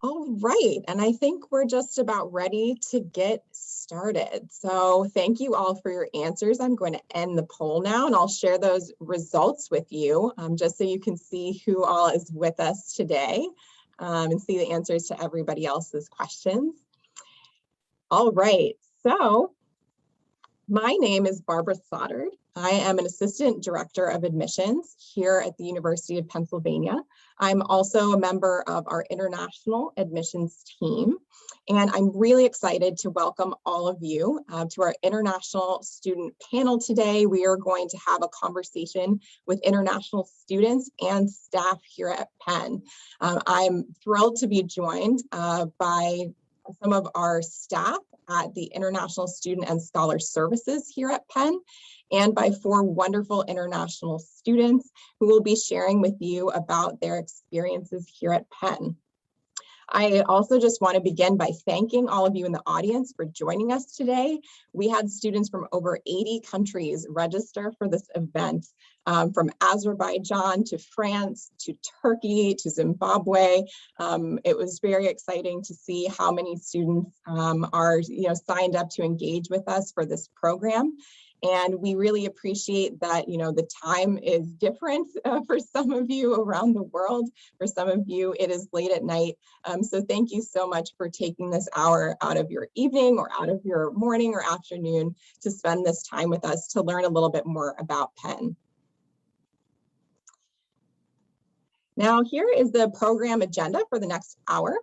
All right, and I think we're just about ready to get started. So thank you all for your answers. I'm going to end the poll now and I'll share those results with you just so you can see who all is with us today and see the answers to everybody else's questions. All right, so my name is Barbara Stoddard. I am an Assistant Director of Admissions here at the University of Pennsylvania. I'm also a member of our International Admissions team, and I'm really excited to welcome all of you to our International Student Panel today. We are going to have a conversation with international students and staff here at Penn. I'm thrilled to be joined by some of our staff at the International Student and Scholar Services here at Penn, and by 4 wonderful international students who will be sharing with you about their experiences here at Penn. I also just want to begin by thanking all of you in the audience for joining us today. We had students from over 80 countries register for this event, from Azerbaijan to France to Turkey to Zimbabwe. It was very exciting to see how many students are signed up to engage with us for this program. And we really appreciate that, the time is different for some of you around the world. For some of you, it is late at night. So thank you so much for taking this hour out of your evening or out of your morning or afternoon to spend this time with us to learn a little bit more about Penn. Now, here is the program agenda for the next hour.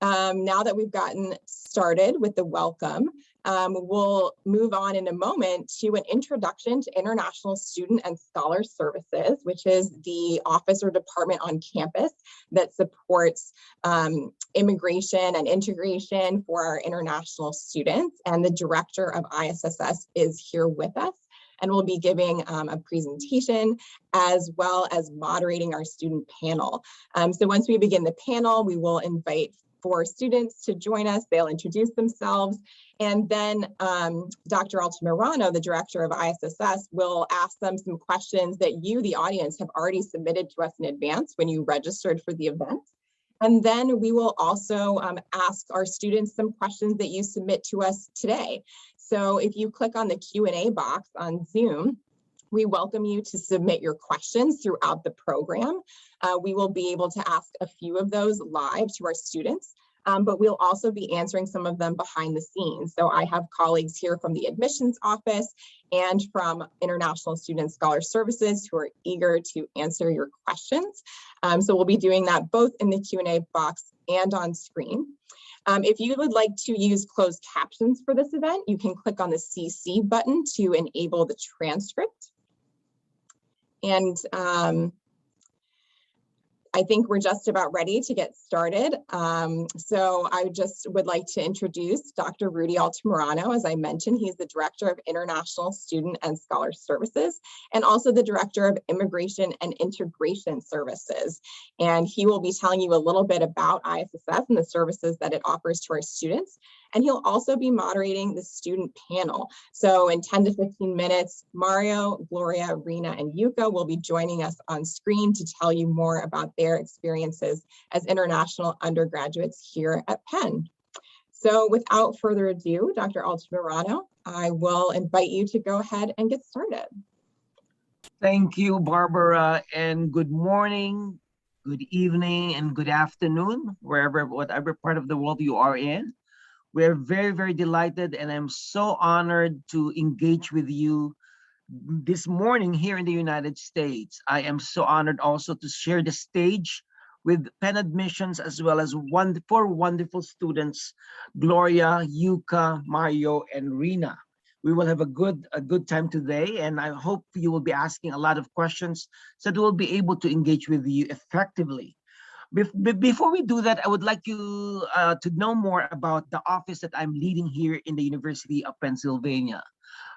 Now that we've gotten started with the welcome, we'll move on in a moment to an introduction to International Student and Scholar Services, which is the office or department on campus that supports immigration and integration for our international students. And the director of ISSS is here with us and will be giving a presentation as well as moderating our student panel. So once we begin the panel, we will invite 4 students to join us. They'll introduce themselves. And then Dr. Altamirano, the director of ISSS, will ask them some questions that you, the audience, have already submitted to us in advance when you registered for the event. And then we will also ask our students some questions that you submit to us today. So if you click on the Q&A box on Zoom, we welcome you to submit your questions throughout the program. We will be able to ask a few of those live to our students, but we'll also be answering some of them behind the scenes. So I have colleagues here from the admissions office and from International Student Scholar Services who are eager to answer your questions. So we'll be doing that both in the Q&A box and on screen. If you would like to use closed captions for this event, you can click on the CC button to enable the transcript. And I think we're just about ready to get started. So I just would like to introduce Dr. Rudie Altamirano. As I mentioned, he's the Director of International Student and Scholar Services and also the Director of Immigration and Integration Services. And he will be telling you a little bit about ISSS and the services that it offers to our students. And he'll also be moderating the student panel. So in 10 to 15 minutes, Mario, Gloria, Rena, and Yuka will be joining us on screen to tell you more about their experiences as international undergraduates here at Penn. So without further ado, Dr. Altamirano, I will invite you to go ahead and get started. Thank you, Barbara, and good morning, good evening, and good afternoon, whatever part of the world you are in. We're very, very delighted, and I'm so honored to engage with you this morning here in the United States. I am so honored also to share the stage with Penn Admissions as well as 4 wonderful students, Gloria, Yuka, Mario, and Rena. We will have a good time today, and I hope you will be asking a lot of questions so that we'll be able to engage with you effectively. Before we do that, I would like you to know more about the office that I'm leading here in the University of Pennsylvania.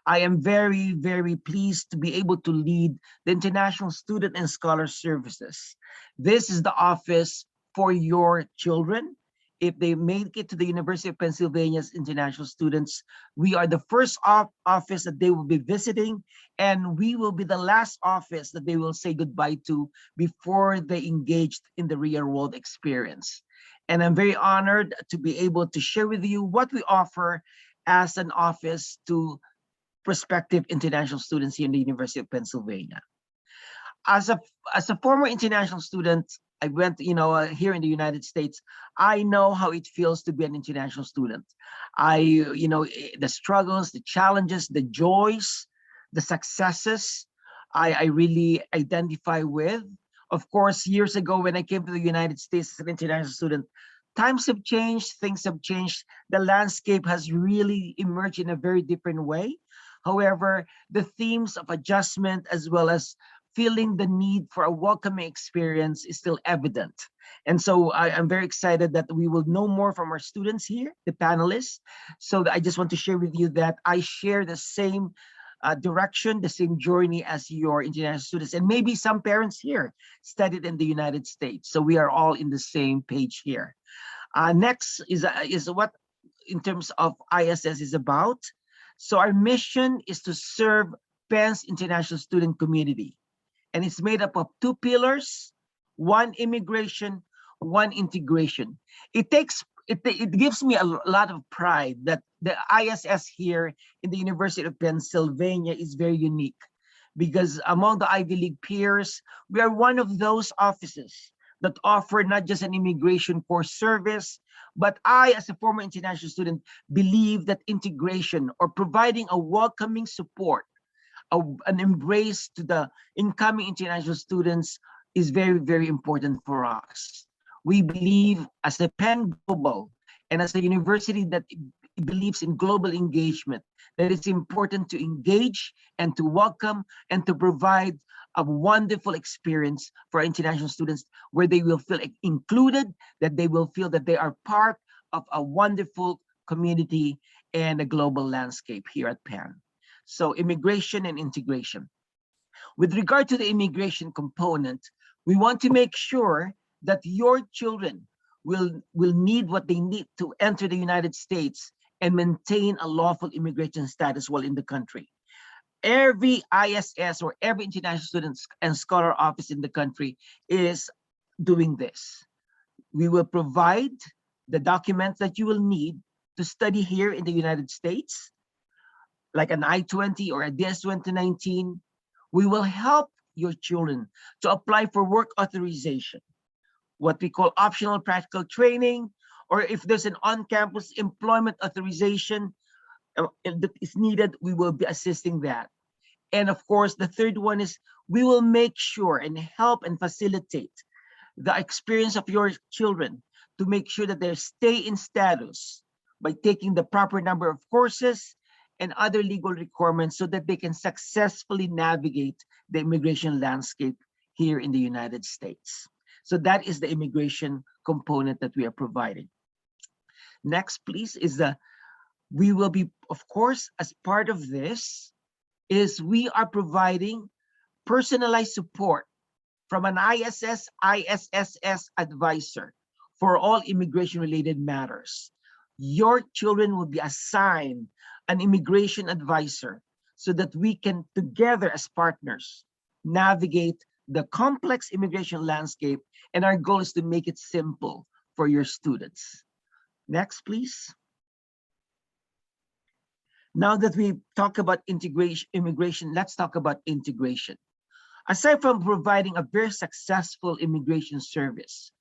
I am very, very pleased to be able to lead the International Student and Scholar Services. This is the office for your children. If they make it to the University of Pennsylvania's international students, we are the first office that they will be visiting, and we will be the last office that they will say goodbye to before they engaged in the real world experience. And I'm very honored to be able to share with you what we offer as an office to prospective international students here in the University of Pennsylvania. As a former international student, I went, here in the United States. I know how it feels to be an international student. The struggles, the challenges, the joys, the successes, I really identify with. Of course, years ago when I came to the United States as an international student, times have changed, things have changed. The landscape has really emerged in a very different way. However, the themes of adjustment as well as feeling the need for a welcoming experience is still evident. And so I'm very excited that we will know more from our students here, the panelists. So I just want to share with you that I share the same direction, the same journey as your international students. And maybe some parents here studied in the United States. So we are all in the same page here. Next is what in terms of ISS is about. So our mission is to serve Penn's international student community. And it's made up of two pillars: one immigration, one integration. It gives me a lot of pride that the ISS here in the University of Pennsylvania is very unique, because among the Ivy League peers, we are one of those offices that offer not just an immigration core service, but I, as a former international student, believe that integration, or providing a welcoming support, an embrace to the incoming international students, is very, very important for us. We believe as a Penn Global and as a university that believes in global engagement, that it's important to engage and to welcome and to provide a wonderful experience for international students where they will feel included, that they will feel that they are part of a wonderful community and a global landscape here at Penn. So immigration and integration. With regard to the immigration component, we want to make sure that your children will need what they need to enter the United States and maintain a lawful immigration status while in the country. Every ISS or every international student and scholar office in the country is doing this. We will provide the documents that you will need to study here in the United States, like an I-20 or a DS-2019. We will help your children to apply for work authorization, what we call optional practical training, or if there's an on-campus employment authorization that is needed, we will be assisting that. And of course, the third one is we will make sure and help and facilitate the experience of your children to make sure that they stay in status by taking the proper number of courses and other legal requirements so that they can successfully navigate the immigration landscape here in the United States. So that is the immigration component that we are providing. Next, please, is we will be, of course, as part of this, is we are providing personalized support from an ISSS advisor for all immigration-related matters. Your children will be assigned an immigration advisor so that we can, together as partners, navigate the complex immigration landscape, and our goal is to make it simple for your students. Next, please. Now that we talk about immigration, let's talk about integration. Aside from providing a very successful immigration service,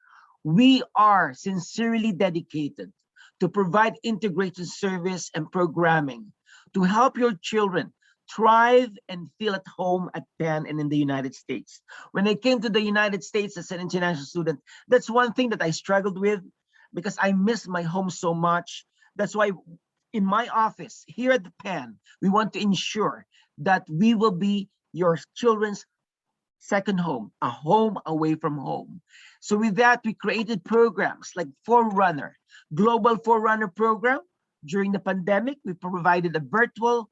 we are sincerely dedicated to provide integration service and programming to help your children thrive and feel at home at Penn and in the United States. When I came to the United States as an international student, that's one thing that I struggled with because I miss my home so much. That's why in my office here at the Penn, we want to ensure that we will be your children's second home, a home away from home. So with that, we created programs like Forerunner, Global Forerunner program. During the pandemic, we provided a virtual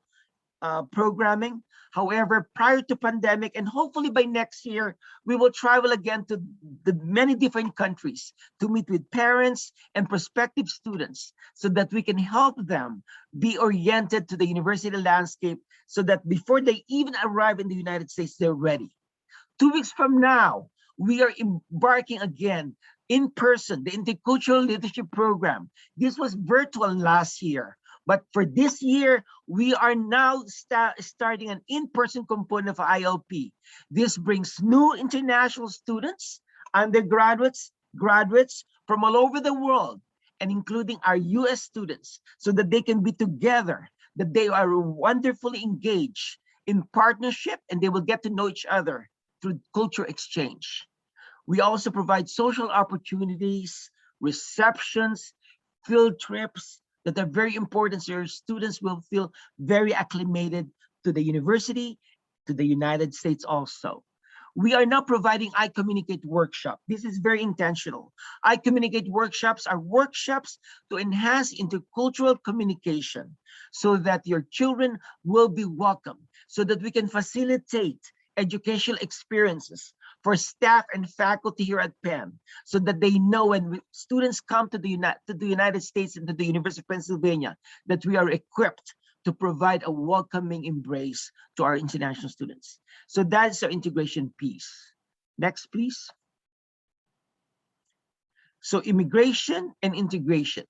programming. However, prior to pandemic, and hopefully by next year, we will travel again to the many different countries to meet with parents and prospective students so that we can help them be oriented to the university landscape so that before they even arrive in the United States, they're ready. 2 weeks from now, we are embarking again in person, the Intercultural Leadership Program. This was virtual last year, but for this year, we are now starting an in-person component of ILP. This brings new international students, undergraduates, graduates from all over the world, and including our US students, so that they can be together, that they are wonderfully engaged in partnership, and they will get to know each other through culture exchange. We also provide social opportunities, receptions, field trips that are very important so your students will feel very acclimated to the university, to the United States also. We are now providing I Communicate workshop. This is very intentional. I Communicate workshops are workshops to enhance intercultural communication so that your children will be welcome, so that we can facilitate educational experiences for staff and faculty here at Penn, so that they know when students come to the United States and to the University of Pennsylvania, that we are equipped to provide a welcoming embrace to our international students. So that's our integration piece. Next, please. So immigration and integration.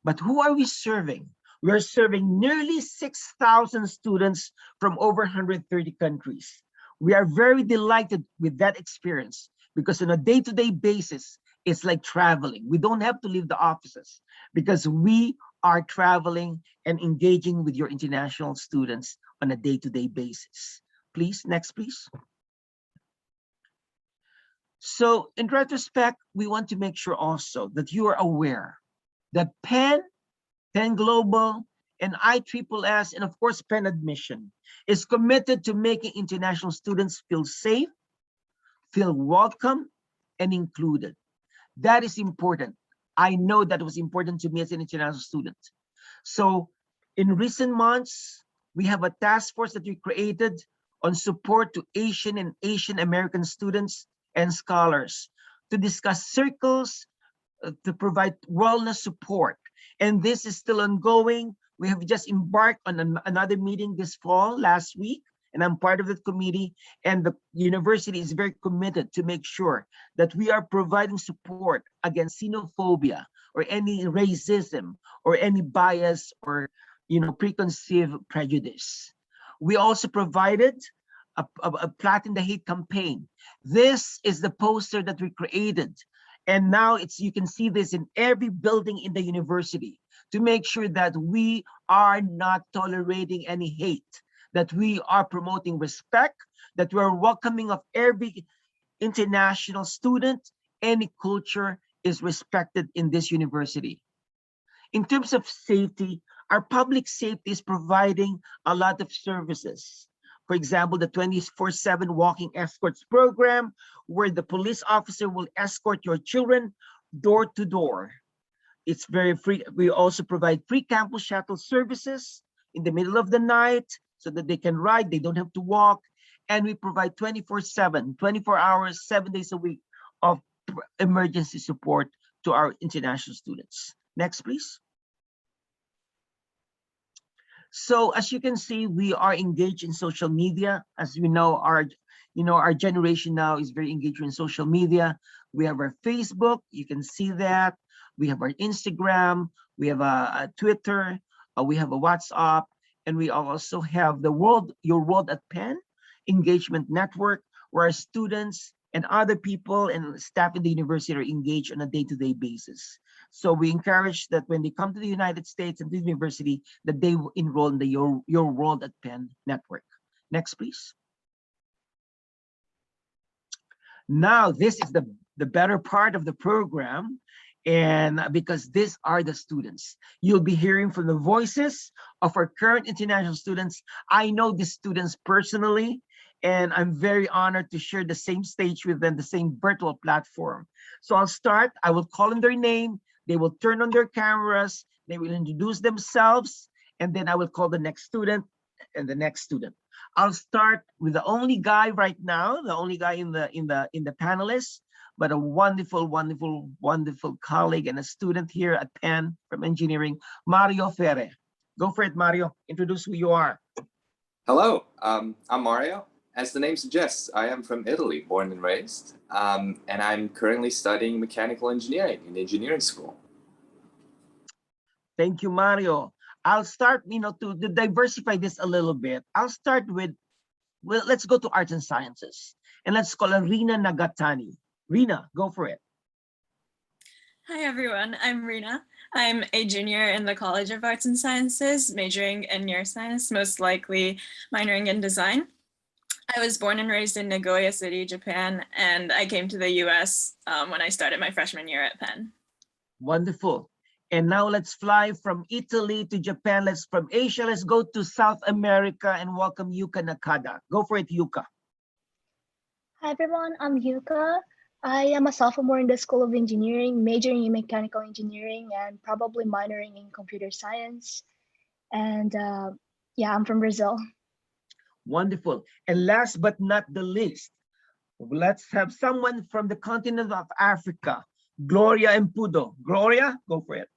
But who are we serving? We are serving nearly 6,000 students from over 130 countries. We are very delighted with that experience because on a day-to-day basis, it's like traveling. We don't have to leave the offices because we are traveling and engaging with your international students on a day-to-day basis. Please, next, please. So in retrospect, we want to make sure also that you are aware that Penn Global, and ISSS, and of course, Penn Admission is committed to making international students feel safe, feel welcome, and included. That is important. I know that was important to me as an international student. So in recent months, we have a task force that we created on support to Asian and Asian American students and scholars to discuss circles, to provide wellness support. And this is still ongoing. We have just embarked on another meeting this fall, last week, and I'm part of that committee. And the university is very committed to make sure that we are providing support against xenophobia or any racism or any bias or preconceived prejudice. We also provided a Platin the Hate campaign. This is the poster that we created. And now you can see this in every building in the university to make sure that we are not tolerating any hate, that we are promoting respect, that we're welcoming of every international student. Any culture is respected in this university. In terms of safety, our public safety is providing a lot of services. For example, the 24/7 walking escorts program, where the police officer will escort your children door to door. It's very free. We also provide free campus shuttle services in the middle of the night so that they can ride, they don't have to walk. And we provide 24/7, 24 hours, 7 days a week of emergency support to our international students. Next, please. So as you can see, we are engaged in social media. As we know, our generation now is very engaged in social media. We have our Facebook, you can see that. We have our Instagram, we have a Twitter, we have a WhatsApp, and we also have the Your World at Penn engagement network, where our students and other people and staff in the university are engaged on a day-to-day basis. So we encourage that when they come to the United States and to the university, that they will enroll in the Your World at Penn network. Next, please. Now, this is the better part of the program. And because these are the students, you'll be hearing from the voices of our current international students. I know these students personally, and I'm very honored to share the same stage with them, the same virtual platform. So I'll start, I will call in their name, they will turn on their cameras, they will introduce themselves, and then I will call the next student and the next student. I'll start with the only guy right now, the only guy in the panelists, but a wonderful, wonderful, wonderful colleague and a student here at Penn from engineering, Mario Ferre. Go for it, Mario. Introduce who you are. Hello, I'm Mario. As the name suggests, I am from Italy, born and raised, and I'm currently studying mechanical engineering in engineering school. Thank you, Mario. I'll start, to diversify this a little bit. I'll start with, well, let's go to arts and sciences. And let's call her Rina Nagatani. Rina, go for it. Hi everyone, I'm Rina. I'm a junior in the College of Arts and Sciences, majoring in neuroscience, most likely minoring in design. I was born and raised in Nagoya City, Japan, and I came to the US when I started my freshman year at Penn. Wonderful. And now let's fly from Italy to Japan. From Asia, let's go to South America and welcome Yuka Nakada. Go for it, Yuka. Hi everyone, I'm Yuka. I am a sophomore in the School of Engineering, majoring in mechanical engineering and probably minoring in computer science. And yeah, I'm from Brazil. Wonderful. And last but not the least, let's have someone from the continent of Africa, Gloria Empudo. Gloria, go for it.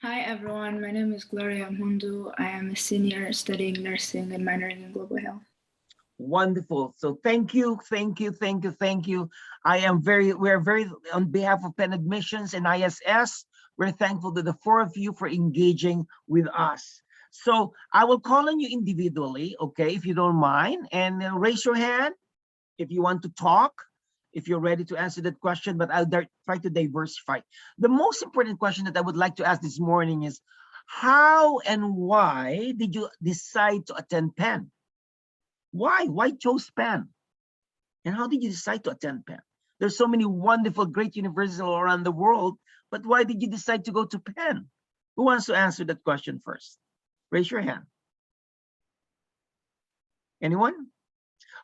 Hi everyone, my name is Gloria Mundu. I am a senior studying nursing and minoring in global health. Wonderful. So thank you. We're very, on behalf of Penn Admissions and ISS, we're thankful to the four of you for engaging with us. So I will call on you individually, okay, if you don't mind, and raise your hand if you want to talk, if you're ready to answer that question, but I'll try to diversify. The most important question that I would like to ask this morning is, how and why did you decide to attend Penn? Why chose Penn? And how did you decide to attend Penn? There's so many wonderful, great universities all around the world, but why did you decide to go to Penn? Who wants to answer that question first? Raise your hand. Anyone?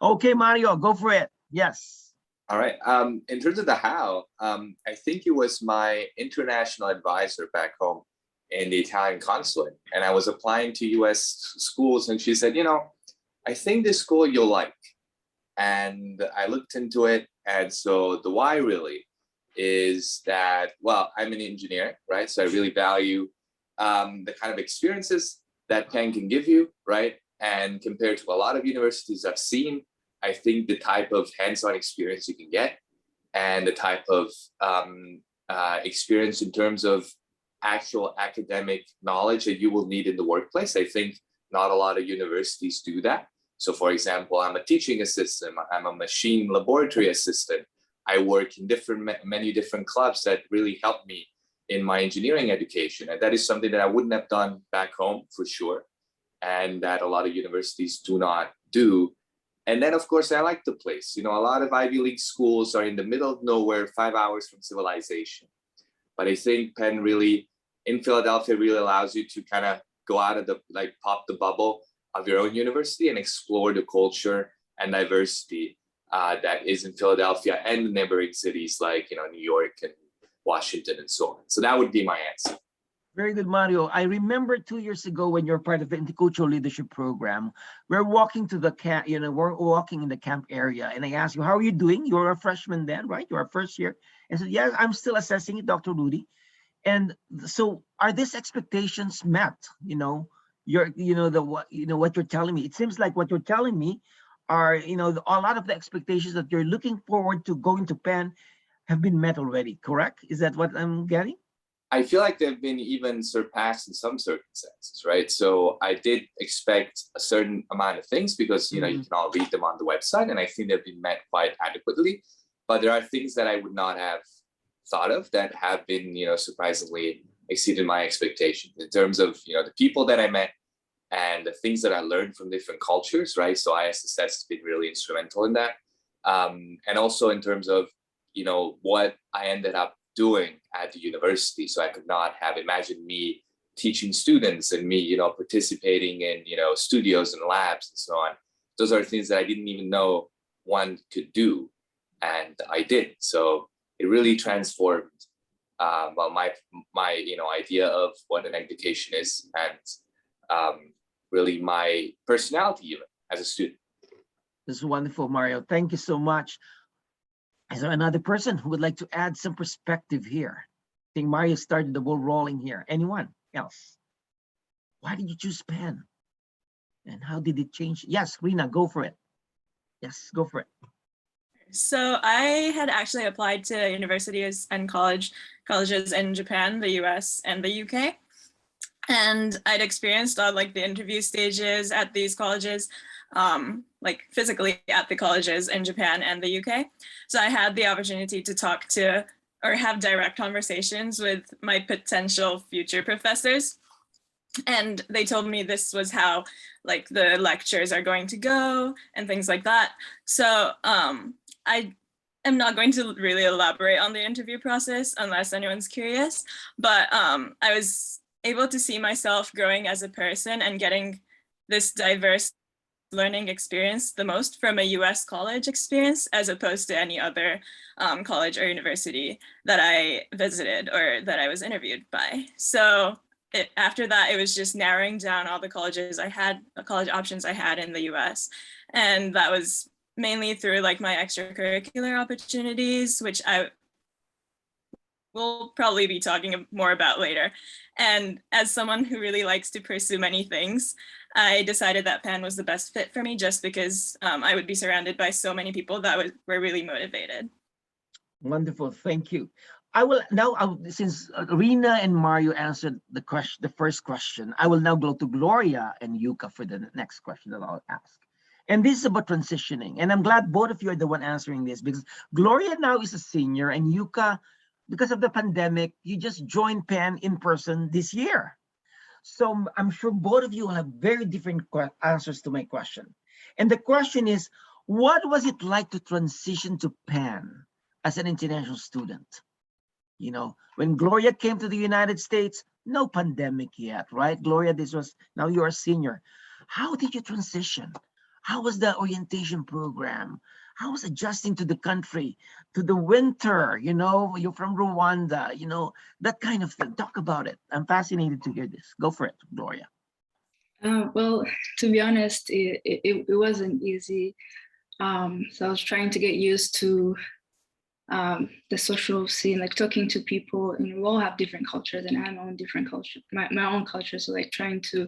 Okay, Mario, go for it. Yes. All right. In terms of the how, I think it was my international advisor back home in the Italian consulate, and I was applying to US schools, and she said, I think this school you'll like. And I looked into it. And so the why really is that, well, I'm an engineer, right? So I really value the kind of experiences that Penn can give you, right? And compared to a lot of universities I've seen, I think the type of hands-on experience you can get and the type of experience in terms of actual academic knowledge that you will need in the workplace, I think not a lot of universities do that. So for example, I'm a teaching assistant, I'm a machine laboratory assistant. I work in many different clubs that really helped me in my engineering education. And that is something that I wouldn't have done back home for sure. And that a lot of universities do not do. And then of course, I like the place. A lot of Ivy League schools are in the middle of nowhere, 5 hours from civilization. But I think Penn really, in Philadelphia, really allows you to kind of go out of pop the bubble of your own university and explore the culture and diversity that is in Philadelphia and the neighboring cities like New York and Washington and so on. So that would be my answer. Very good, Mario. I remember 2 years ago when you're part of the Intercultural Leadership Program, we're walking to the camp, we're walking in the camp area, and I asked you, how are you doing? You're a freshman then, right? You're a first year. And so, yes, I'm still assessing it, Dr. Rudie. And so are these expectations met? What you're telling me, it seems like what you're telling me are, a lot of the expectations that you're looking forward to going to Penn have been met already, correct? Is that what I'm getting? I feel like they've been even surpassed in some circumstances, right? So I did expect a certain amount of things because, you can all read them on the website, and I think they've been met quite adequately. But there are things that I would not have thought of that have been, surprisingly exceeded my expectations in terms of, the people that I met and the things that I learned from different cultures, right? So ISS has been really instrumental in that. And also in terms of, what I ended up doing at the university. So I could not have imagined me teaching students and me, participating in, studios and labs and so on. Those are things that I didn't even know one could do. And I did. So it really transformed my idea of what an education is and really my personality even as a student. This is wonderful, Mario. Thank you so much. Is there another person who would like to add some perspective here? I think Mario started the ball rolling here. Anyone else? Why did you choose Penn? And how did it change? Yes, Rina, go for it. Yes, go for it. So I had actually applied to universities and colleges in Japan, the US, and the UK. And I'd experienced all like the interview stages at these colleges, like physically at the colleges in Japan and the UK. So I had the opportunity to talk to or have direct conversations with my potential future professors. And they told me this was how like the lectures are going to go and things like that. So I am not going to really elaborate on the interview process unless anyone's curious, but I was able to see myself growing as a person and getting this diverse learning experience the most from a US college experience as opposed to any other college or university that I visited or that I was interviewed by. So after that, it was just narrowing down all the colleges I had, the college options I had in the US. And that was mainly through like my extracurricular opportunities, which I will probably be talking more about later. And as someone who really likes to pursue many things, I decided that Penn was the best fit for me just because I would be surrounded by so many people that were really motivated. Wonderful, thank you. I will now, since Rina and Mario answered the first question, I will now go to Gloria and Yuka for the next question that I'll ask. And this is about transitioning. And I'm glad both of you are the one answering this because Gloria now is a senior and Yuka, because of the pandemic, you just joined Penn in person this year. So I'm sure both of you will have very different answers to my question. And the question is, what was it like to transition to Penn as an international student? You know, when Gloria came to the United States, no pandemic yet, right? Gloria, now you're a senior. How did you transition? How was the orientation program? How was adjusting to the country, to the winter? You know, you're from Rwanda, you know, that kind of thing. Talk about it. I'm fascinated to hear this. Go for it, Gloria. Well, to be honest, it wasn't easy. So I was trying to get used to the social scene, like talking to people. You know, we all have different cultures, and I have my own different culture, my own culture. So like trying to,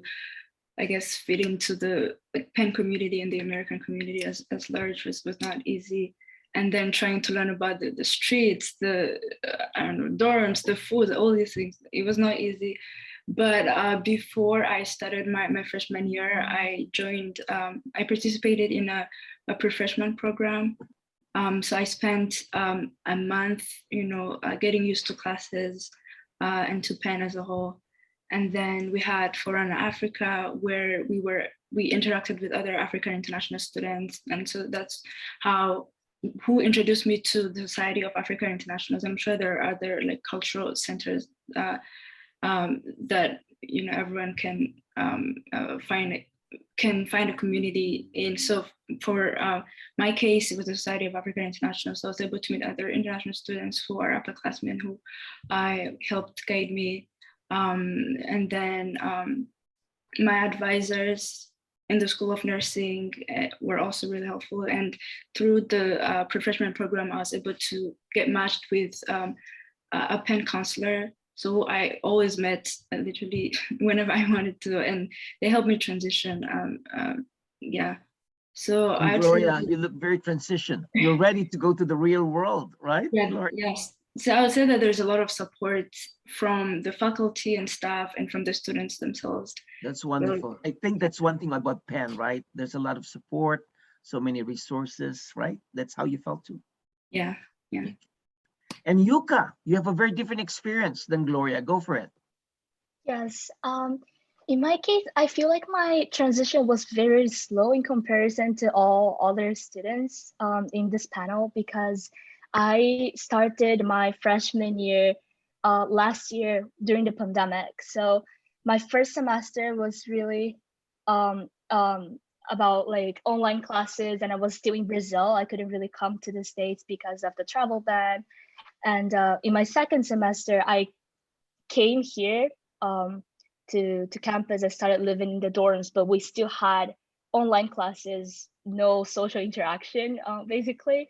I guess, fit into the like Penn community and the American community as large was not easy. And then trying to learn about the streets, the I don't know, dorms, the food, all these things. It was not easy. But before I started my freshman year, I joined, I participated in a pre-freshman program. So I spent a month, you know, getting used to classes and to Penn as a whole. And then we had Forerunner Africa, where we interacted with other African international students. And so that's who introduced me to the Society of African Internationals. I'm sure there are other like cultural centers that, you know, everyone can find a community in. So for my case, it was the Society of African Internationals. So I was able to meet other international students who are upperclassmen who helped guide me. And then my advisors in the School of Nursing were also really helpful. And through the pre-freshman program, I was able to get matched with a Penn counselor. So I always met literally whenever I wanted to, and they helped me transition. Yeah. So and Gloria, you look very transition. You're ready to go to the real world, right? Yeah, Gloria? yes. So I would say that there's a lot of support from the faculty and staff and from the students themselves. That's wonderful. I think that's one thing about Penn, right? There's a lot of support, so many resources, right? That's how you felt too. Yeah, yeah. And Yuka, you have a very different experience than Gloria. Go for it. Yes. In my case, I feel like my transition was very slow in comparison to all other students in this panel because I started my freshman year last year during the pandemic. So my first semester was really about like online classes, and I was still in Brazil. I couldn't really come to the States because of the travel ban. And in my second semester, I came here to campus. I started living in the dorms, but we still had online classes, no social interaction, basically.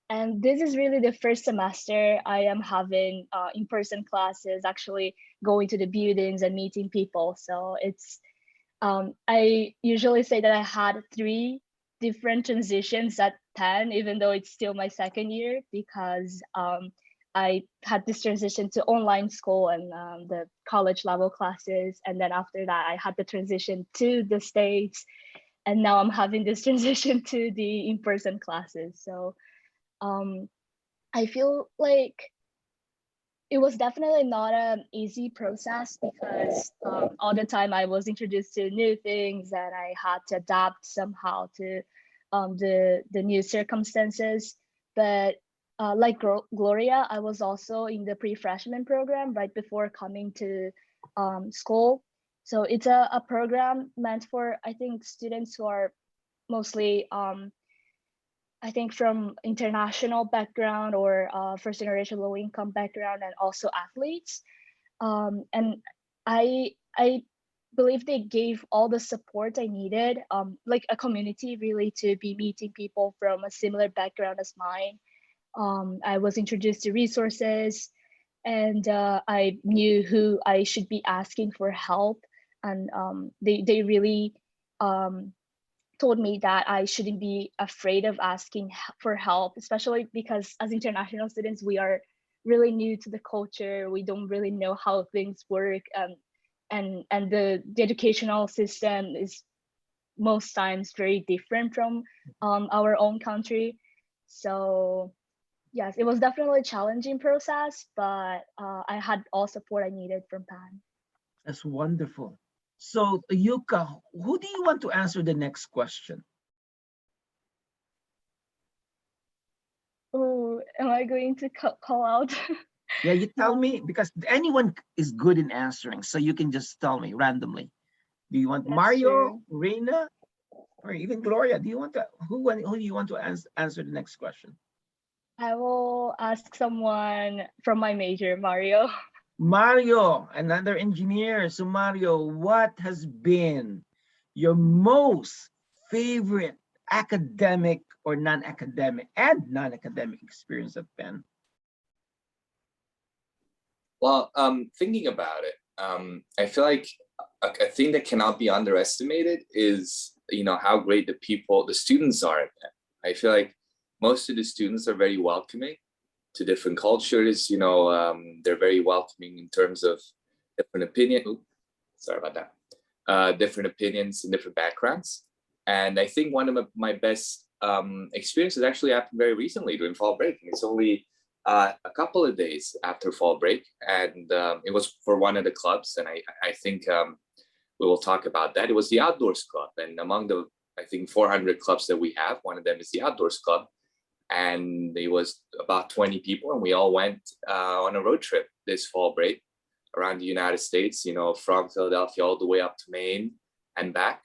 And this is really the first semester I am having in-person classes, actually going to the buildings and meeting people. So it's, I usually say that I had 3 different transitions at Penn, even though it's still my second year, because I had this transition to online school and the college level classes. And then after that, I had the transition to the States. And now I'm having this transition to the in-person classes. So I feel like it was definitely not an easy process, because all the time I was introduced to new things and I had to adapt somehow to the new circumstances. But like Gloria, I was also in the pre-freshman program right before coming to school. So it's a program meant for, I think, students who are mostly I think from international background or first generation low income background, and also athletes. And I believe they gave all the support I needed, like a community really, to be meeting people from a similar background as mine. I was introduced to resources, and I knew who I should be asking for help. And they really told me that I shouldn't be afraid of asking for help, especially because as international students, we are really new to the culture. We don't really know how things work, and the educational system is most times very different from our own country. So yes, it was definitely a challenging process, but I had all support I needed from Pan. That's wonderful. So, Yuka, who do you want to answer the next question? Oh, am I going to call out? Yeah, you tell me, because anyone is good in answering. So you can just tell me randomly. Do you want That's Mario, true. Reina, or even Gloria? Do you want to, who do you want to answer the next question? I will ask someone from my major, Mario. Mario, another engineer. So Mario, what has been your most favorite academic or non-academic experience at Penn? Well, thinking about it, I feel like a thing that cannot be underestimated is, how great the students are at Penn. I feel like most of the students are very welcoming to different cultures. They're very welcoming in terms of different opinions. Sorry about that. Different opinions and different backgrounds. And I think one of my best experiences actually happened very recently during fall break. And it's only a couple of days after fall break, and it was for one of the clubs. And I think we will talk about that. It was the Outdoors Club, and among the, I think, 400 clubs that we have, one of them is the Outdoors Club. And it was about 20 people, and we all went on a road trip this fall break around the United States, from Philadelphia all the way up to Maine and back.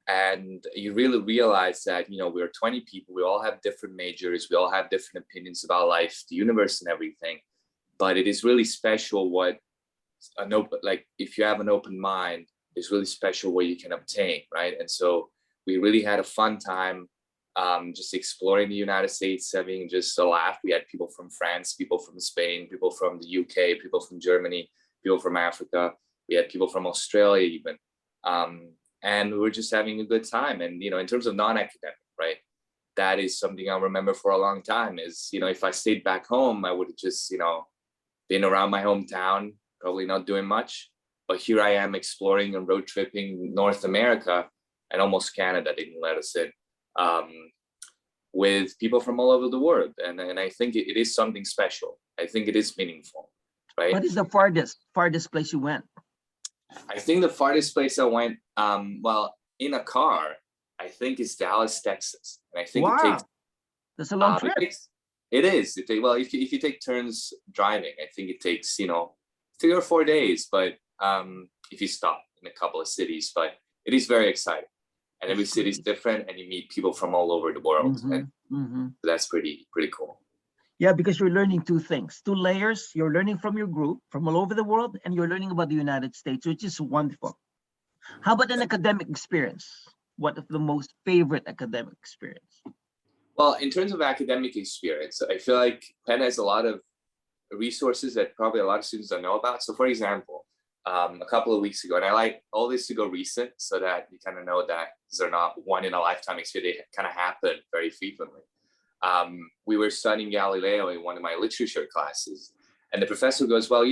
And you really realize that, we were 20 people, we all have different majors, we all have different opinions about life, the universe and everything. But it is really special what if you have an open mind, it's really special what you can obtain, right? And so we really had a fun time just exploring the United States, having just a laugh. We had people from France, people from Spain, people from the UK, people from Germany, people from Africa. We had people from Australia even. And we were just having a good time. And, in terms of non-academic, right, that is something I'll remember for a long time is, if I stayed back home, I would have just, been around my hometown, probably not doing much. But here I am exploring and road tripping North America, and almost Canada didn't let us in, with people from all over the world. And I think it is something special. I think it is meaningful, right? What is the farthest place you went? I think the farthest place I went, in a car, I think is Dallas, Texas. And I think it takes, that's a long trip. It is. If you take turns driving, I think it takes, 3 or 4 days, but if you stop in a couple of cities, but it is very exciting. And every city is different, and you meet people from all over the world. And that's pretty cool. Yeah, because you're learning two things, two layers. You're learning from your group from all over the world, and you're learning about the United States, which is wonderful. How about an academic experience? What is the most favorite academic experience? Well, in terms of academic experience, I feel like Penn has a lot of resources that probably a lot of students don't know about. So for example, a couple of weeks ago, and I like all this to go recent so that you kind of know that these are not one in a lifetime experience. They kind of happen very frequently. We were studying Galileo in one of my literature classes, and the professor goes, well,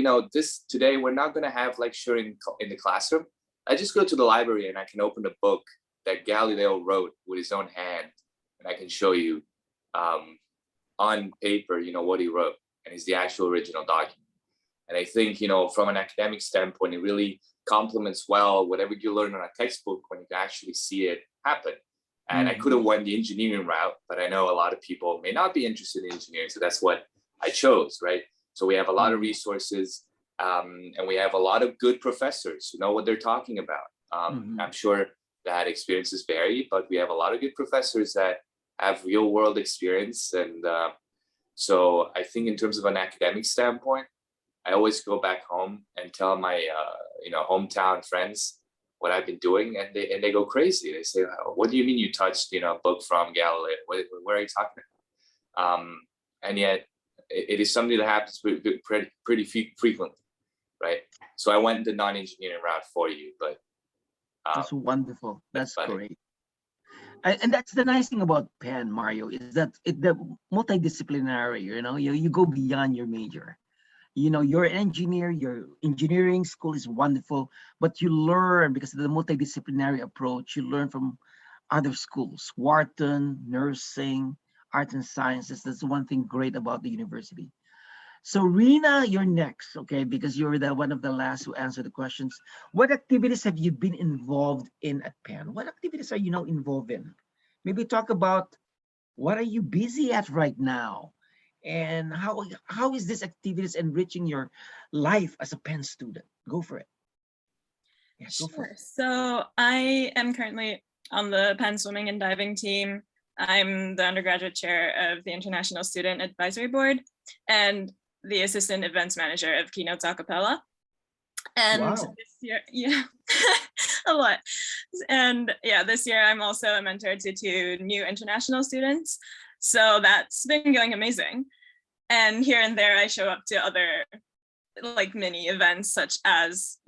today we're not going to have lecture in the classroom. I just go to the library and I can open a book that Galileo wrote with his own hand, and I can show you on paper, what he wrote, and it's the actual original document. And I think, from an academic standpoint, it really complements well whatever you learn on a textbook when you can actually see it happen. And I could have went the engineering route, but I know a lot of people may not be interested in engineering, so that's what I chose, right? So we have a lot of resources, and we have a lot of good professors who know what they're talking about. I'm sure that experiences vary, but we have a lot of good professors that have real world experience. And so I think in terms of an academic standpoint, I always go back home and tell my hometown friends what I've been doing, and they go crazy. They say, what do you mean you touched a book from Galileo? What are you talking about? And yet it is something that happens pretty frequently, right? So I went the non-engineering route for you, but that's wonderful. That's funny. Great. And that's the nice thing about Penn, Mario, is that the multidisciplinary, you go beyond your major. You're an engineer, your engineering school is wonderful, but you learn because of the multidisciplinary approach, you learn from other schools, Wharton, nursing, art and sciences. That's one thing great about the university. So Rena, you're next, okay? Because you're one of the last who answered the questions. What activities have you been involved in at Penn? What activities are you now involved in? Maybe talk about what are you busy at right now? And how is this activities enriching your life as a Penn student? Go for it. Yeah, go for it. So I am currently on the Penn swimming and diving team. I'm the undergraduate chair of the International Student Advisory Board and the assistant events manager of Keynotes Acapella. And Wow. this year, a lot. And this year I'm also a mentor to 2 new international students. So that's been going amazing. And here and there I show up to other mini events, such as,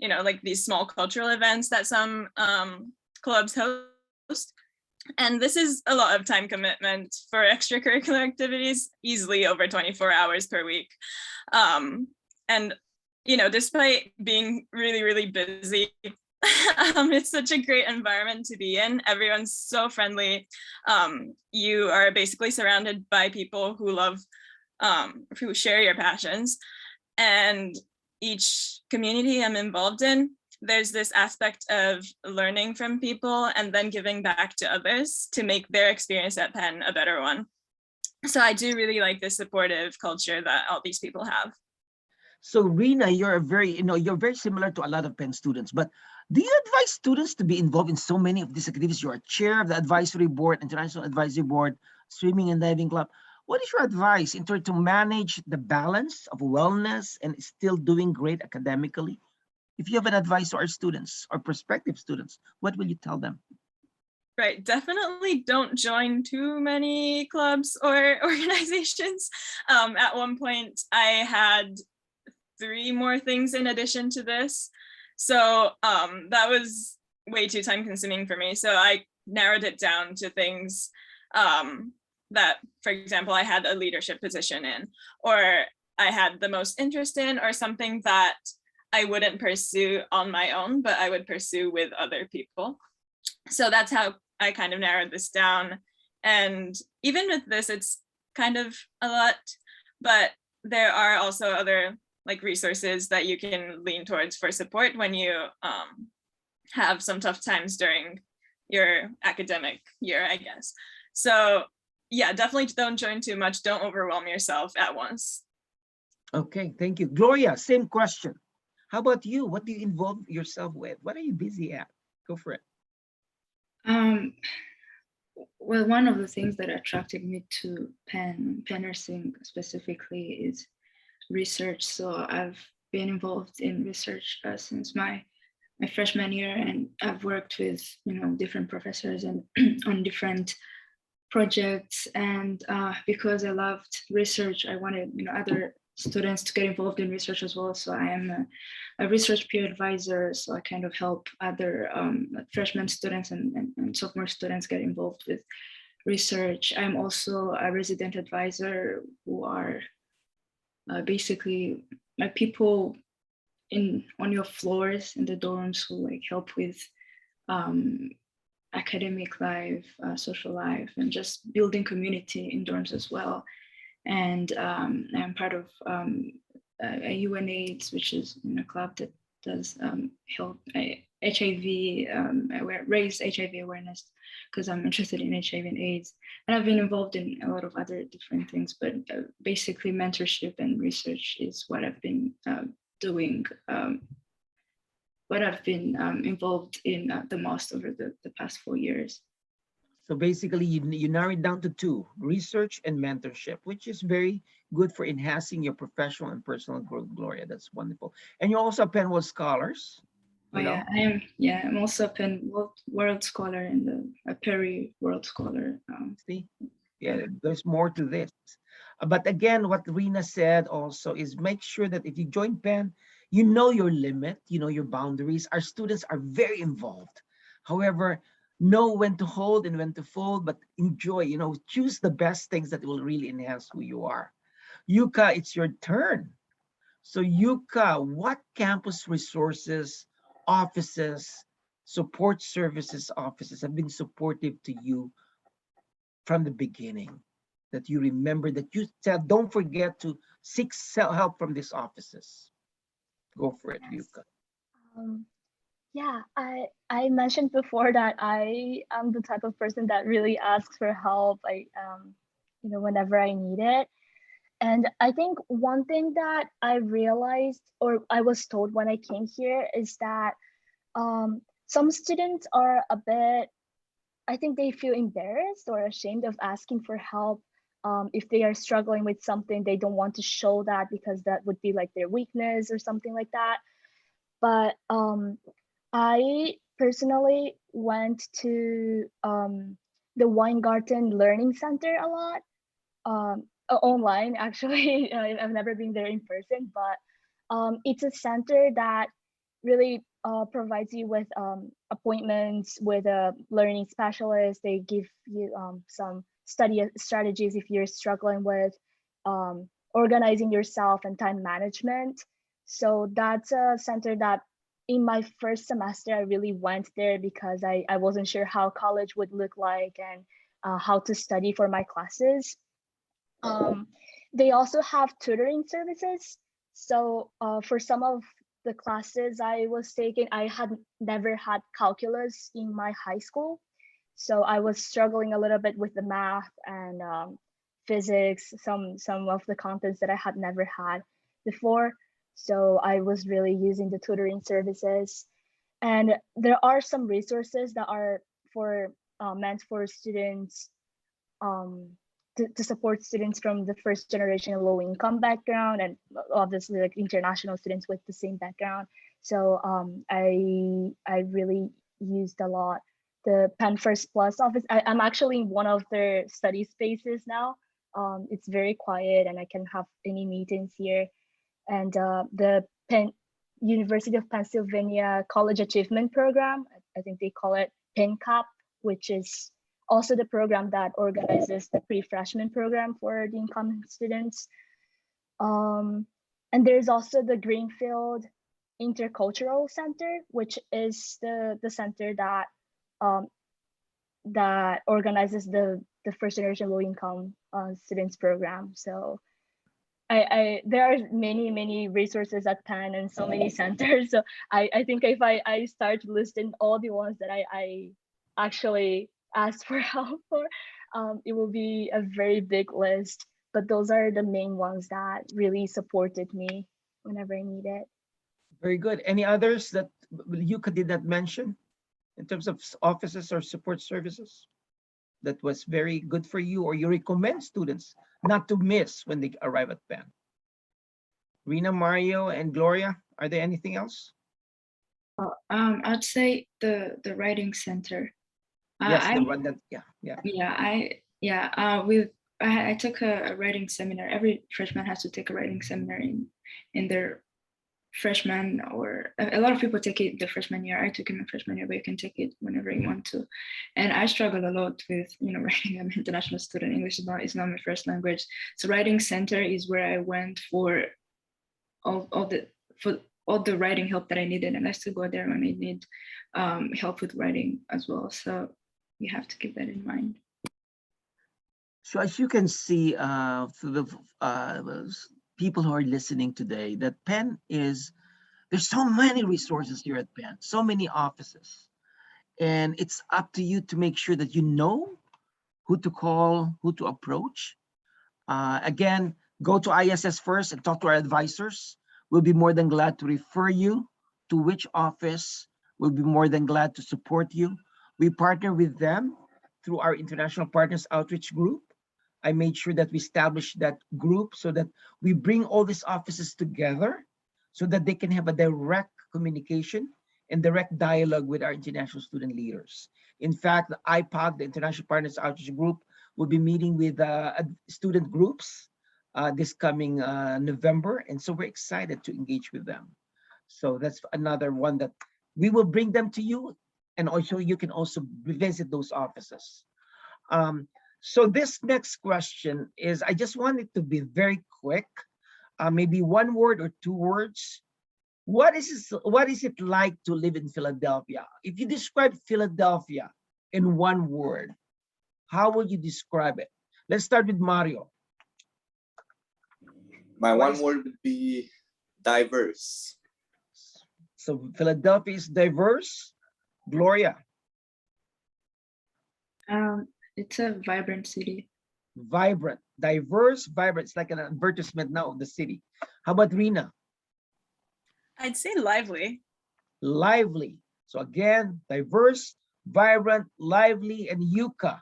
these small cultural events that some clubs host. And this is a lot of time commitment for extracurricular activities, easily over 24 hours per week. And, despite being really, really busy, it's such a great environment to be in. Everyone's so friendly. You are basically surrounded by people who love, who share your passions. And each community I'm involved in, there's this aspect of learning from people and then giving back to others to make their experience at Penn a better one. So I do really like the supportive culture that all these people have. So Rena, you're very similar to a lot of Penn students, but do you advise students to be involved in so many of these activities? You're a chair of the advisory board, International Advisory Board, swimming and diving club. What is your advice in order to manage the balance of wellness and still doing great academically? If you have an advice to our students or prospective students, what will you tell them? Right, definitely don't join too many clubs or organizations. At one point, I had 3 more things in addition to this. So that was way too time consuming for me. So I narrowed it down to things that, for example, I had a leadership position in, or I had the most interest in, or something that I wouldn't pursue on my own, but I would pursue with other people. So that's how I kind of narrowed this down. And even with this, it's kind of a lot, but there are also other resources that you can lean towards for support when you have some tough times during your academic year, I guess. So yeah, definitely don't join too much. Don't overwhelm yourself at once. Okay, thank you. Gloria, same question. How about you? What do you involve yourself with? What are you busy at? Go for it. Well, one of the things that attracted me to Penn nursing specifically is research. So I've been involved in research since my freshman year, and I've worked with different professors and on different projects. And because I loved research, I wanted other students to get involved in research as well. So I am a research peer advisor. So I kind of help other freshman students and sophomore students get involved with research. I'm also a resident advisor, who are basically like people on your floors in the dorms who like help with academic life, social life, and just building community in dorms as well. And I'm part of a UNAIDS, which is a club that does help HIV, raise HIV awareness, because I'm interested in HIV and AIDS. And I've been involved in a lot of other different things, but basically mentorship and research is what I've been doing, what I've been involved in the most over the past 4 years. So basically, you narrow it down to two: research and mentorship, which is very good for enhancing your professional and personal growth, Gloria. That's wonderful. And you're also a Penn World Scholars. Oh yeah, I am. Yeah, I'm also a Penn World Scholar and a Perry World Scholar. See, yeah, there's more to this. But again, what Rina said also is make sure that if you join Penn, you know your limit, you know your boundaries. Our students are very involved. However, know when to hold and when to fold, but enjoy, choose the best things that will really enhance who you are. Yuka, it's your turn. So Yuka, what campus resources, offices, support services offices have been supportive to you from the beginning, that you remember, that you said, don't forget to seek help from these offices? Go for it, Yes. Yuka. Yeah, I mentioned before that I am the type of person that really asks for help. Whenever I need it. And I think one thing that I realized, or I was told when I came here, is that some students are a bit, I think they feel embarrassed or ashamed of asking for help. If they are struggling with something, they don't want to show that because that would be like their weakness or something like that. But I personally went to the Weingarten Learning Center a lot, online actually. I've never been there in person, but it's a center that really provides you with appointments with a learning specialist. They give you some study strategies if you're struggling with organizing yourself and time management. So that's a center that in my first semester, I really went there because I wasn't sure how college would look like and how to study for my classes. They also have tutoring services. So for some of the classes I was taking, I had never had calculus in my high school. So I was struggling a little bit with the math and physics, some of the contents that I had never had before. So I was really using the tutoring services. And there are some resources that are for meant for students, to support students from the first generation low income background, and obviously like international students with the same background. So I really used a lot the Penn First Plus office. I'm actually in one of their study spaces now. It's very quiet and I can have any meetings here. And the University of Pennsylvania College Achievement Program, I think they call it PennCap, which is also the program that organizes the pre-freshman program for the incoming students. And there's also the Greenfield Intercultural Center, which is the center that that organizes the first generation low income students program. So there are many resources at Penn and so many centers. So I think if I start listing all the ones that I actually asked for help for, it will be a very big list. But those are the main ones that really supported me whenever I need it. Very good. Any others that Yuka did not mention in terms of offices or support services that was very good for you, or you recommend students not to miss when they arrive at Penn? Rina, Mario, and Gloria, are there anything else? I'd say the writing center. Yes, the one that, yeah. With I took a writing seminar. Every freshman has to take a writing seminar in their freshman, or a lot of people take it the freshman year. I took it in the freshman year, but you can take it whenever you want to. And I struggled a lot with, writing. I'm an international student. English is not my first language. So writing center is where I went for all the writing help that I needed, and I still go there when I need help with writing as well. So you have to keep that in mind. So as you can see through the people who are listening today, that Penn there's so many resources here at Penn, so many offices. And it's up to you to make sure that you know who to call, who to approach. Again, go to ISS first and talk to our advisors. We'll be more than glad to refer you to which office. We'll be more than glad to support you. We partner with them through our International Partners Outreach Group. I made sure that we establish that group so that we bring all these offices together so that they can have a direct communication and direct dialogue with our international student leaders. In fact, the IPOG, the International Partners Outreach Group, will be meeting with student groups this coming November. And so we're excited to engage with them. So that's another one that we will bring them to you. And also you can also visit those offices. So this next question is, I just want it to be very quick, maybe one word or two words. What is it like to live in Philadelphia? If you describe Philadelphia in one word, how would you describe it? Let's start with Mario. My one word would be diverse. So Philadelphia is diverse. Gloria. It's a vibrant city. Vibrant, diverse, vibrant. It's like an advertisement now of the city. How about Rina? I'd say lively. Lively. So again, diverse, vibrant, lively, and Yuka.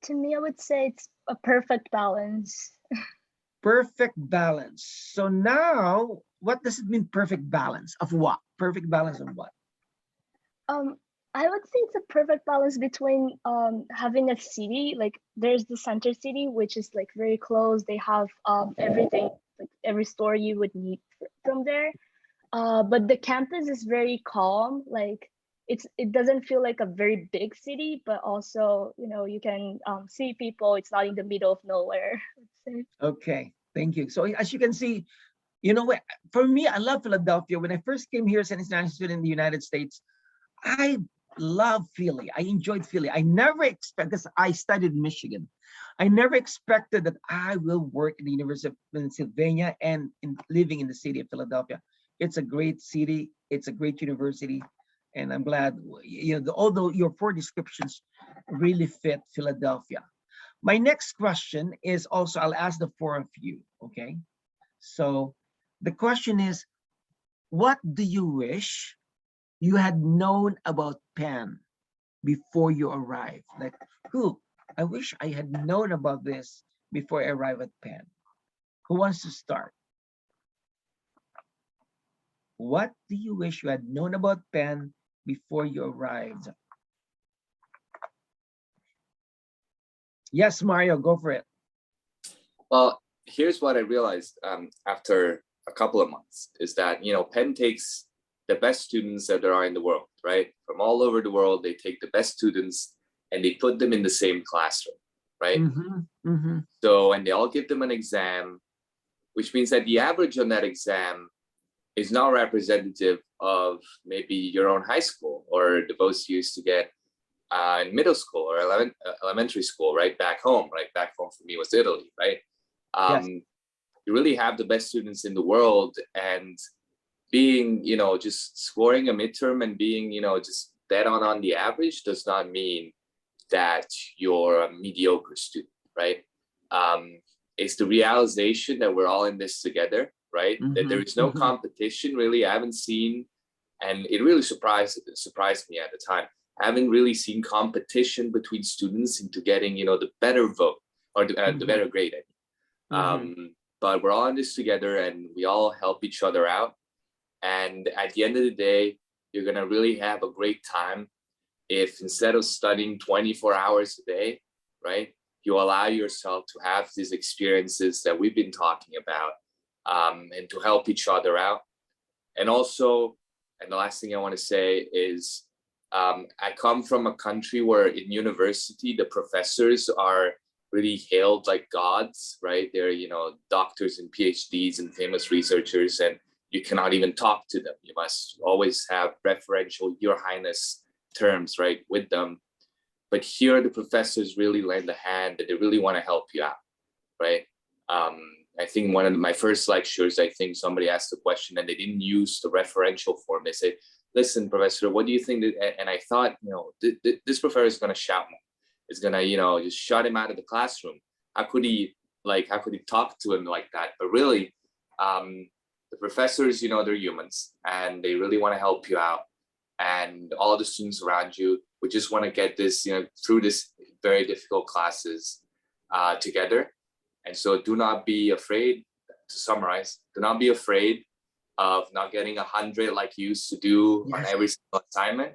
To me, I would say it's a perfect balance. Perfect balance. So now, what does it mean, perfect balance? Of what? Perfect balance of what? I would say it's a perfect balance between having a city, like there's the center city, which is like very close. They have everything, like every store you would need from there. But the campus is very calm. Like it doesn't feel like a very big city, but also, you can see people. It's not in the middle of nowhere, let's say. Okay, thank you. So as you can see, for me, I love Philadelphia. When I first came here as an international student in the United States, I love Philly. I enjoyed Philly. I never expected, because I studied Michigan. I never expected that I will work in the University of Pennsylvania and living in the city of Philadelphia. It's a great city. It's a great university. And I'm glad, although your four descriptions really fit Philadelphia. My next question is also, I'll ask the four of you, okay? So the question is, what do you wish you had known about Penn before you arrived? Like, I wish I had known about this before I arrived at Penn. Who wants to start? What do you wish you had known about Penn before you arrived? Yes, Mario, go for it. Well, here's what I realized after a couple of months is that, Penn takes the best students that there are in the world, right? From all over the world, they take the best students and they put them in the same classroom, right? So, and they all give them an exam, which means that the average on that exam is not representative of maybe your own high school or the votes you used to get in middle school or elementary school, right? Back home, right? Back home for me was Italy, right? Yes. You really have the best students in the world, and being, just scoring a midterm and being, just dead on the average does not mean that you're a mediocre student, right? It's the realization that we're all in this together, right? That there is no competition, really. I haven't seen, and it really surprised me at the time. I haven't really seen competition between students into getting, the better vote or the better grade. But we're all in this together and we all help each other out. And at the end of the day, you're going to really have a great time if instead of studying 24 hours a day, right, you allow yourself to have these experiences that we've been talking about, and to help each other out. And also, and the last thing I want to say is, I come from a country where in university, the professors are really hailed like gods, right? They're, doctors and PhDs and famous researchers, and you cannot even talk to them. You must always have referential Your Highness terms, right, with them. But here, the professors really lend a hand, that they really want to help you out, right? I think one of my first lectures, I think somebody asked a question and they didn't use the referential form. They said, listen, professor, what do you think? And I thought, this professor is going to shout more. It's going to, just shut him out of the classroom. How could he talk to him like that? But really, the professors, they're humans and they really want to help you out. And all the students around you, we just want to get this, through this very difficult classes together. And so do not be afraid, to summarize, do not be afraid of not getting 100 like you used to do on every single assignment.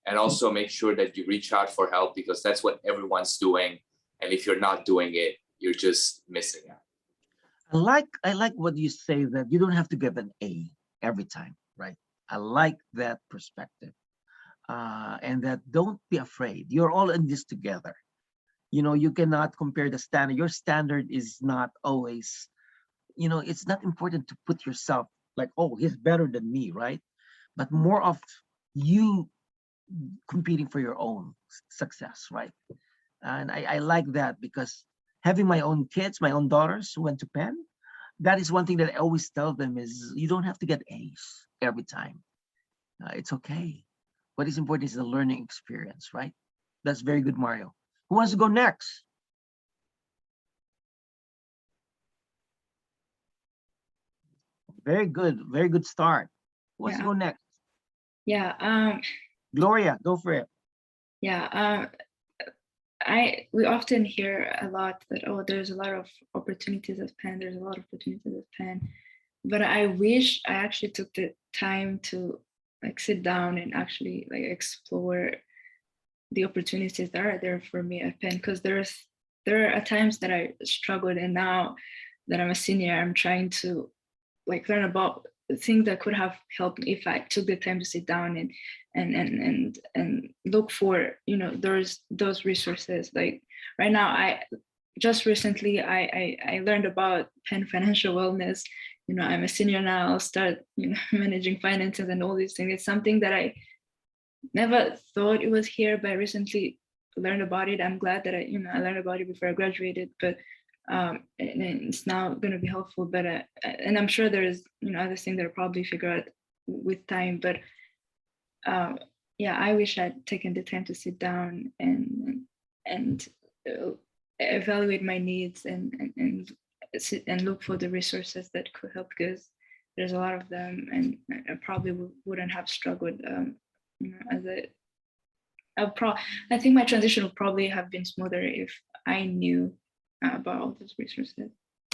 And also make sure that you reach out for help, because that's what everyone's doing. And if you're not doing it, you're just missing out. I like what you say, that you don't have to get an A every time, right? I like that perspective. And that don't be afraid. You're all in this together. You cannot compare the standard. Your standard is not always, it's not important to put yourself like, oh, he's better than me, right? But more of you competing for your own success, right? And I like that, because having my own kids, my own daughters who went to Penn, that is one thing that I always tell them is you don't have to get A's every time. It's okay. What is important is the learning experience, right? That's very good, Mario. Who wants to go next? Very good start. Who wants to go next? Yeah. Gloria, go for it. Yeah. We often hear a lot that, oh, there's a lot of opportunities at Penn. There's a lot of opportunities at Penn. But I wish I actually took the time to sit down and actually explore the opportunities that are there for me at Penn, because there are times that I struggled, and now that I'm a senior, I'm trying to learn about things that could have helped me if I took the time to sit down and look for those resources. Like right now, I just recently I learned about Penn Financial Wellness. I'm a senior now. I'll start managing finances and all these things. It's something that I never thought it was here, but I recently learned about it. I'm glad that I learned about it before I graduated, but and it's now going to be helpful. But and I'm sure there's other things that I'll probably figure out with time. But yeah, I wish I'd taken the time to sit down and evaluate my needs and sit and look for the resources that could help, because there's a lot of them, and I probably wouldn't have struggled. I think my transition would probably have been smoother if I knew about all those resources.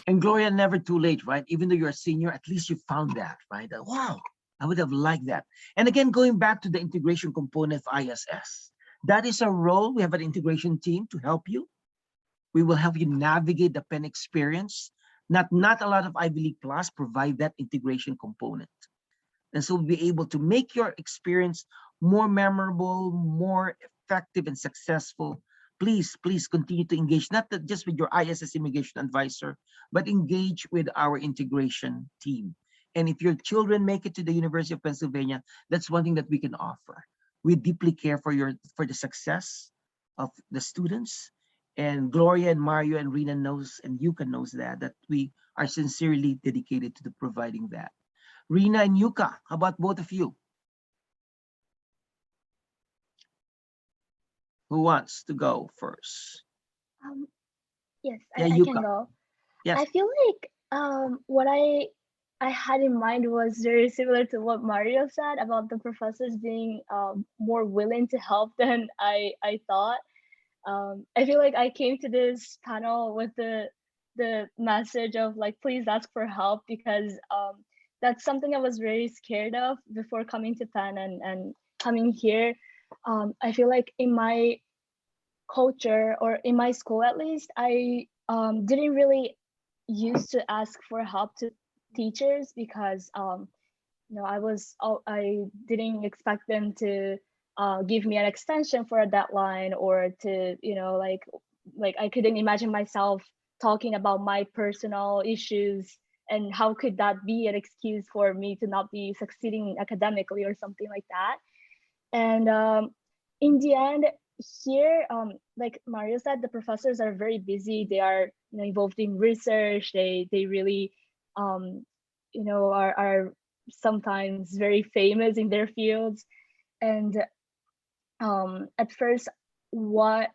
And Gloria, never too late, right? Even though you're a senior, at least you found that, right? Wow, I would have liked that. And again, going back to the integration component of ISS, that is our role. We have an integration team to help you. We will help you navigate the Penn experience. Not a lot of Ivy League Plus provide that integration component. And so we'll be able to make your experience more memorable, more effective and successful. Please continue to engage, not just with your ISS immigration advisor, but engage with our integration team. And if your children make it to the University of Pennsylvania, that's one thing that we can offer. We deeply care for the success of the students. And Gloria and Mario and Rina knows, and Yuka knows that we are sincerely dedicated to providing that. Rina and Yuka, how about both of you? Who wants to go first? Yes, Yeah, I Yuka. can go. Yes. I feel like what I had in mind was very similar to what Mario said about the professors being more willing to help than I thought. I feel like I came to this panel with the message of please ask for help, because that's something I was very scared of before coming to Penn and coming here. I feel like in my culture, or in my school at least, I didn't really used to ask for help to teachers because I didn't expect them to give me an extension for a deadline, or to like I couldn't imagine myself talking about my personal issues, and how could that be an excuse for me to not be succeeding academically or something like that. And in the end, here, like Mario said, the professors are very busy. They are involved in research. They really are sometimes very famous in their fields. And at first, what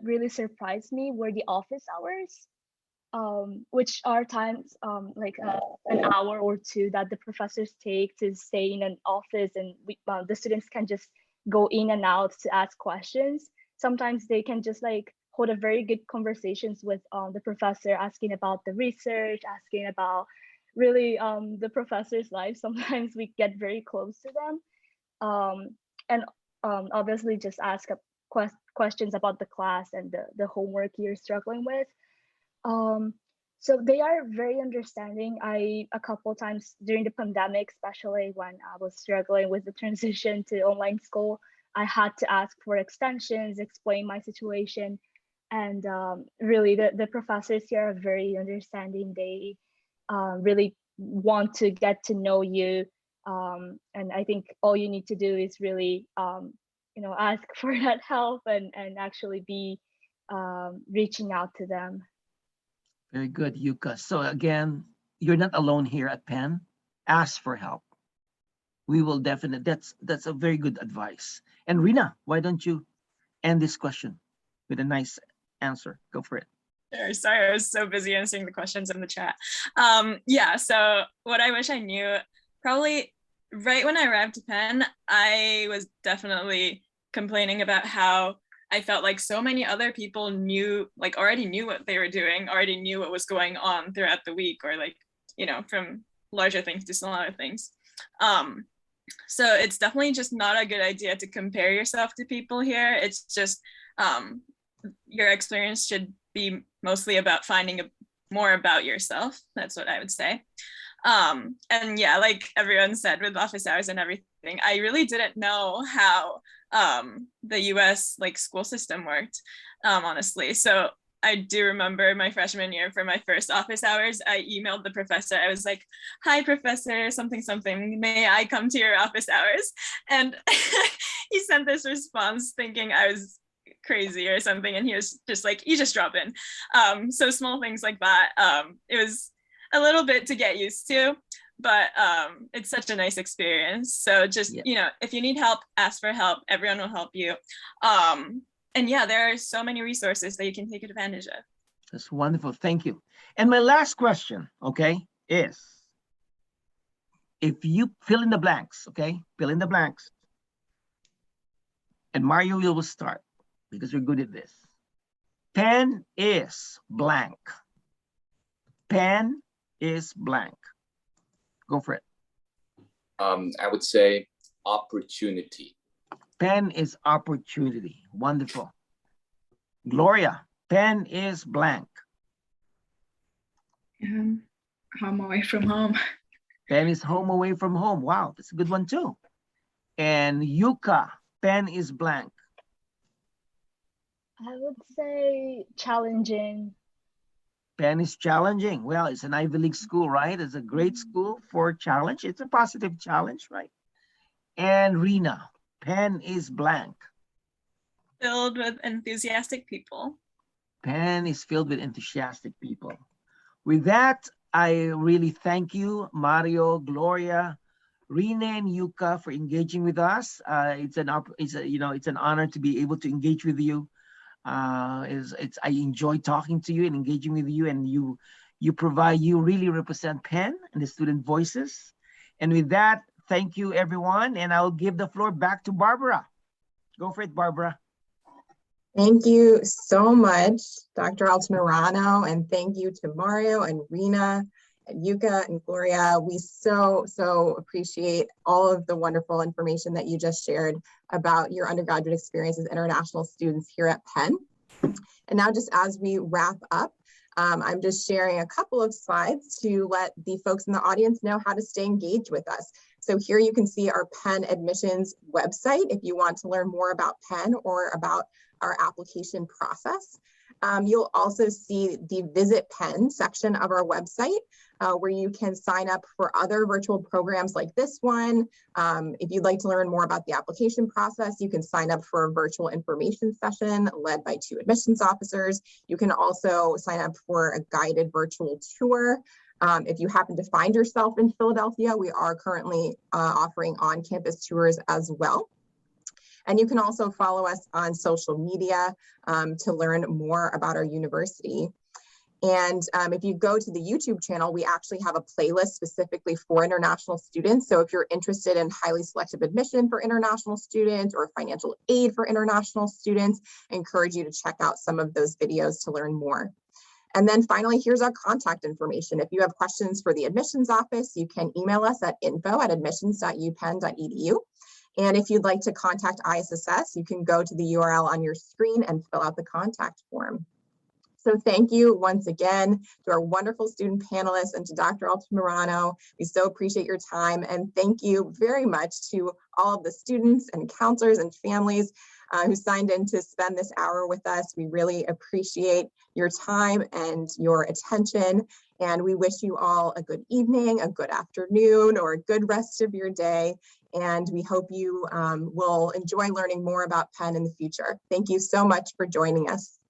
really surprised me were the office hours, which are times like an hour or two that the professors take to stay in an office, and the students can just go in and out to ask questions. Sometimes they can just like hold a very good conversations with the professor, asking about the research, asking about really the professor's life. Sometimes we get very close to them, and obviously just ask questions about the class and the homework you're struggling with. So they are very understanding. A couple times during the pandemic, especially when I was struggling with the transition to online school, I had to ask for extensions, explain my situation. And really the professors here are very understanding. They really want to get to know you. And I think all you need to do is really, ask for that help, and actually be reaching out to them. Very good, Yuka. So again, you're not alone here at Penn. Ask for help. We will definitely, that's a very good advice. And Rina, why don't you end this question with a nice answer? Go for it. Sure. Sorry, I was so busy answering the questions in the chat. Yeah, so what I wish I knew, probably right when I arrived to Penn, I was definitely complaining about how I felt like so many other people already knew what they were doing, already knew what was going on throughout the week, or from larger things to smaller things. So it's definitely just not a good idea to compare yourself to people here. It's just your experience should be mostly about finding more about yourself. That's what I would say. And yeah, like everyone said, with office hours and everything, I really didn't know how the US school system worked, honestly. So I do remember my freshman year, for my first office hours, I emailed the professor. I was like, "Hi, professor, something, something, may I come to your office hours?" And he sent this response thinking I was crazy or something. And he was just like, "You just drop in." So small things like that. It was a little bit to get used to, but it's such a nice experience. So just, if you need help, ask for help. Everyone will help you. And yeah, there are so many resources that you can take advantage of. That's wonderful. Thank you. And my last question, okay, is if you fill in the blanks, okay, fill in the blanks. And Mario, you will start because you're good at this. Penn is blank. Penn is blank. Go for it. I would say opportunity. Penn is opportunity. Wonderful. Gloria, Penn is blank. Home away from home. Penn is home away from home. Wow, that's a good one too. And Yuka, Penn is blank. I would say challenging. Penn is challenging. Well, it's an Ivy League school, right? It's a great school for challenge. It's a positive challenge, right? And Rina, Penn is blank. Filled with enthusiastic people. Penn is filled with enthusiastic people. With that, I really thank you, Mario, Gloria, Rina, and Yuka for engaging with us. It's an honor to be able to engage with you. I enjoy talking to you and engaging with you, and you really represent Penn and the student voices. And with that, thank you everyone, and I'll give the floor back to Barbara. Go for it, Barbara. Thank you so much, Dr. Altamirano, and thank you to Mario and Rina and Yuka and Gloria. We so appreciate all of the wonderful information that you just shared about your undergraduate experience as international students here at Penn. And now just as we wrap up, I'm just sharing a couple of slides to let the folks in the audience know how to stay engaged with us. So here you can see our Penn admissions website if you want to learn more about Penn or about our application process. You'll also see the Visit Penn section of our website where you can sign up for other virtual programs like this one. If you'd like to learn more about the application process, you can sign up for a virtual information session led by 2 admissions officers. You can also sign up for a guided virtual tour. If you happen to find yourself in Philadelphia, we are currently offering on-campus tours as well. And you can also follow us on social media to learn more about our university. And if you go to the YouTube channel, we actually have a playlist specifically for international students. So if you're interested in highly selective admission for international students or financial aid for international students, I encourage you to check out some of those videos to learn more. And then finally, here's our contact information. If you have questions for the admissions office, you can email us at info@admissions.upenn.edu. And if you'd like to contact ISSS, you can go to the URL on your screen and fill out the contact form. So thank you once again to our wonderful student panelists and to Dr. Altamirano. We so appreciate your time, and thank you very much to all of the students and counselors and families who signed in to spend this hour with us. We really appreciate your time and your attention, and we wish you all a good evening, a good afternoon, or a good rest of your day. And we hope you will enjoy learning more about Penn in the future. Thank you so much for joining us.